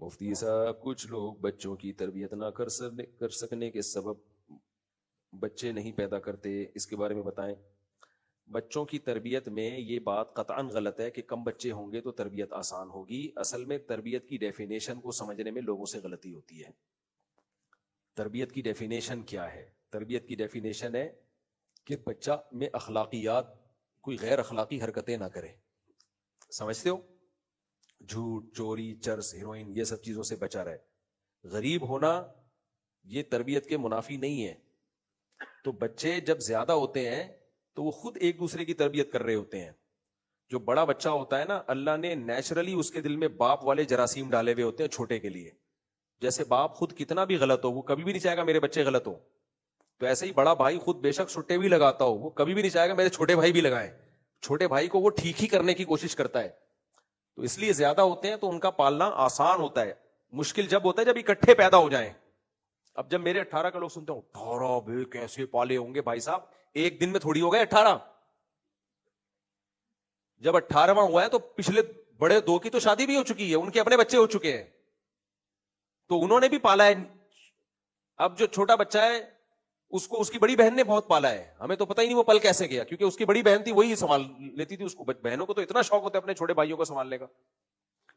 مفتی صاحب کچھ لوگ بچوں کی تربیت نہ کر سکنے کے سبب بچے نہیں پیدا کرتے، اس کے بارے میں بتائیں۔ بچوں کی تربیت میں یہ بات قطعاً غلط ہے کہ کم بچے ہوں گے تو تربیت آسان ہوگی۔ اصل میں تربیت کی ڈیفینیشن کو سمجھنے میں لوگوں سے غلطی ہوتی ہے۔ تربیت کی ڈیفینیشن کیا ہے؟ تربیت کی ڈیفینیشن ہے کہ بچہ میں اخلاقیات، کوئی غیر اخلاقی حرکتیں نہ کرے۔ سمجھتے ہو؟ جھوٹ، چوری، چرس، ہیروئن، یہ سب چیزوں سے بچا رہے۔ غریب ہونا یہ تربیت کے منافی نہیں ہے۔ تو بچے جب زیادہ ہوتے ہیں تو وہ خود ایک دوسرے کی تربیت کر رہے ہوتے ہیں۔ جو بڑا بچہ ہوتا ہے نا، اللہ نے نیچرلی اس کے دل میں باپ والے جراثیم ڈالے ہوئے ہوتے ہیں چھوٹے کے لیے۔ جیسے باپ خود کتنا بھی غلط ہو، وہ کبھی بھی نہیں چاہے گا میرے بچے غلط ہو، تو ایسے ہی بڑا بھائی خود بے شک سٹے بھی لگاتا ہو، وہ کبھی بھی نہیں چاہے گا میرے چھوٹے بھائی بھی لگائیں۔ چھوٹے بھائی کو وہ ٹھیک ہی کرنے کی کوشش کرتا ہے۔ تو اس لیے زیادہ ہوتے ہیں تو ان کا پالنا آسان ہوتا ہے، مشکل جب ہوتا ہے جب اکٹھے پیدا ہو جائیں۔ اب جب میرے 18 کا لوگ سنتے ہیں 18 بے کیسے پالے ہوں گے بھائی صاحب، ایک دن میں تھوڑی ہو گئے 18۔ جب 18واں ہوا ہے تو پچھلے بڑے 2 کی تو شادی بھی ہو چکی ہے، ان کے اپنے بچے ہو چکے ہیں، تو انہوں نے بھی پالا ہے۔ اب جو چھوٹا بچہ ہے اس کو اس کی بڑی بہن نے بہت پالا ہے، ہمیں تو پتہ ہی نہیں وہ پل کیسے گیا، کیونکہ اس کی بڑی بہن تھی وہی سنبھال لیتی تھی اس کو۔ بہنوں کو تو اتنا شوق ہوتا ہے اپنے چھوٹے بھائیوں کو سنبھالنے کا۔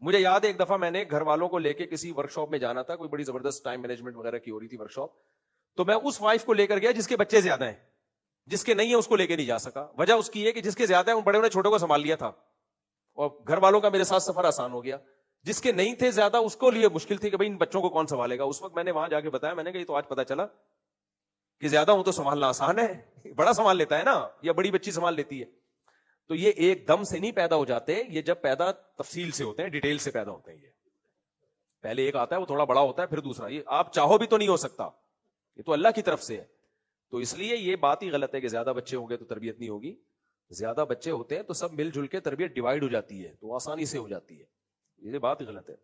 مجھے یاد ہے ایک دفعہ میں نے گھر والوں کو لے کے کسی ورک شاپ میں جانا تھا، کوئی بڑی زبردست ٹائم مینجمنٹ وغیرہ کی ہو رہی تھی ورک شاپ، تو میں اس وائف کو لے کر گیا جس کے بچے زیادہ ہیں، جس کے نہیں ہیں اس کو لے کے نہیں جا سکا۔ وجہ اس کی ہے کہ جس کے زیادہ ہیں ان بڑے بڑے چھوٹوں کو سنبھال لیا تھا، اور گھر والوں کا میرے ساتھ سفر آسان ہو گیا۔ جس کے نہیں تھے زیادہ اس کو لیے مشکل تھی کہ بھائی ان بچوں کو کون سنبھالے گا۔ اس وقت میں نے وہاں جا کے بتایا، میں نے کہا یہ تو آج پتا چلا کہ زیادہ ہوں تو سنبھالنا آسان ہے، بڑا سنبھال لیتا ہے نا، یا بڑی بچی سنبھال لیتی ہے۔ تو یہ ایک دم سے نہیں پیدا ہو جاتے، یہ جب پیدا تفصیل سے ہوتے ہیں، ڈیٹیل سے پیدا ہوتے ہیں۔ یہ پہلے ایک آتا ہے وہ تھوڑا بڑا ہوتا ہے، پھر دوسرا، یہ آپ چاہو بھی تو نہیں ہو سکتا، یہ تو اللہ کی طرف سے ہے۔ تو اس لیے یہ بات ہی غلط ہے کہ زیادہ بچے ہوں گے تو تربیت نہیں ہوگی۔ زیادہ بچے ہوتے ہیں تو سب مل جل کے تربیت ڈیوائیڈ ہو جاتی ہے، تو آسانی سے ہو جاتی ہے، یہ بات ہی غلط ہے۔